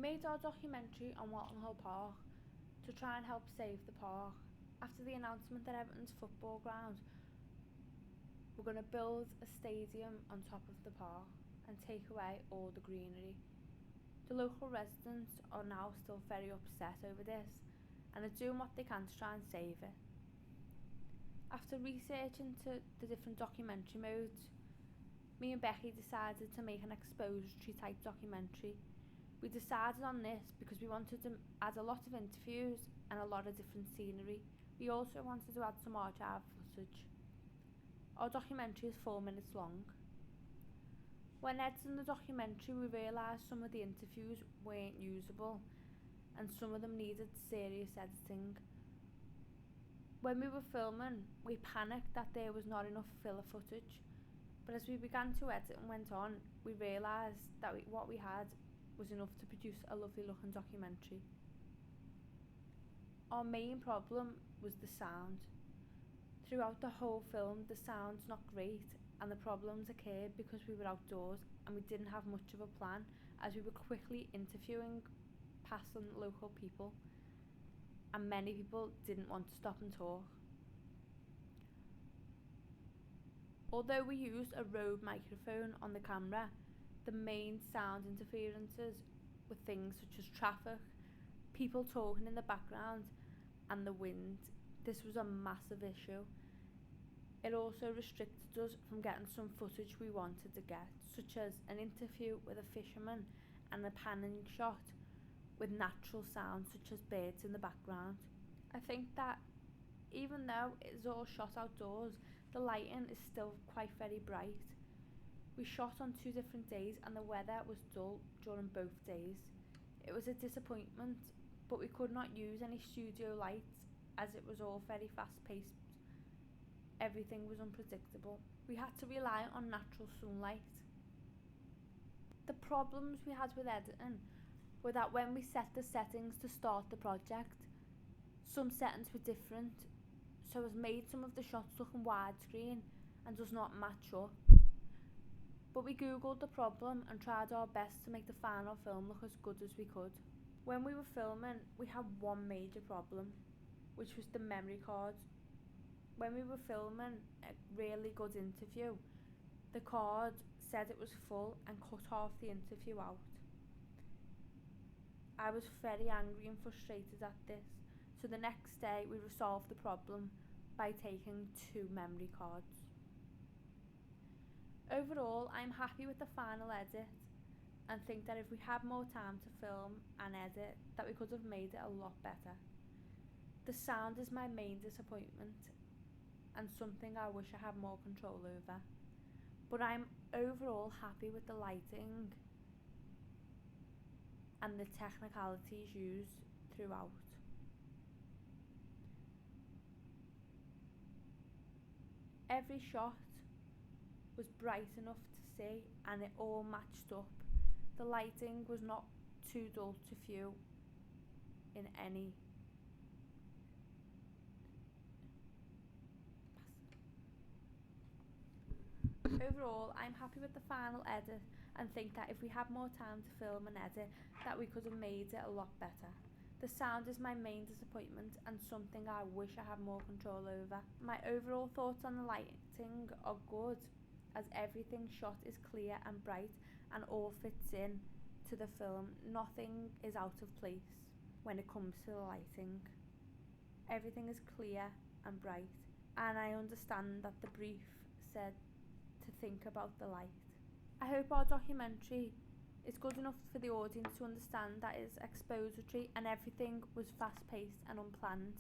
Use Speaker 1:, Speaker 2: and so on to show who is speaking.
Speaker 1: made our documentary on Walton Hill Park to try and help save the park. After the announcement that Everton's football ground were going to build a stadium on top of the park and take away all the greenery. The local residents are now still very upset over this and are doing what they can to try and save it. After researching into the different documentary modes, me and Becky decided to make an expository type documentary. We decided on this because we wanted to add a lot of interviews and a lot of different scenery. We also wanted to add some archive footage. Our documentary is 4 minutes long. When editing the documentary, we realised some of the interviews weren't usable and some of them needed serious editing. When we were filming, we panicked that there was not enough filler footage, but as we began to edit and went on, we realised that what we had was enough to produce a lovely looking documentary. Our main problem was the sound. Throughout the whole film, the sound's not great, and the problems occurred because we were outdoors and we didn't have much of a plan, as we were quickly interviewing passing local people, and many people didn't want to stop and talk. Although we used a Rode microphone on the camera, the main sound interferences were things such as traffic, people talking in the background, and the wind. This was a massive issue. It also restricted us from getting some footage we wanted to get, such as an interview with a fisherman and a panning shot with natural sounds such as birds in the background. I think that even though it is all shot outdoors, the lighting is still quite very bright. We shot on 2 different days and the weather was dull during both days. It was a disappointment, but we could not use any studio lights as it was all very fast paced. Everything was unpredictable. We had to rely on natural sunlight. The problems we had with editing were that when we set the settings to start the project, some settings were different, so it made some of the shots looking widescreen and does not match up. But we googled the problem and tried our best to make the final film look as good as we could. When we were filming, we had one major problem, which was the memory cards. When we were filming a really good interview, the card said it was full and cut half the interview out. I was very angry and frustrated at this, so the next day we resolved the problem by taking 2 memory cards. Overall, I'm happy with the final edit and think that if we had more time to film and edit, that we could have made it a lot better. The sound is my main disappointment and something I wish I had more control over, but I'm overall happy with the lighting and the technicalities used throughout. Every shot was bright enough to see and it all matched up. The lighting was not too dull to view in any. Overall, I'm happy with the final edit and think that if we had more time to film and edit, that we could have made it a lot better. The sound is my main disappointment and something I wish I had more control over. My overall thoughts on the lighting are good, as everything shot is clear and bright and all fits in to the film. Nothing is out of place when it comes to the lighting. Everything is clear and bright, and I understand that the brief said to think about the light. I hope our documentary is good enough for the audience to understand that it's expository and everything was fast paced and unplanned.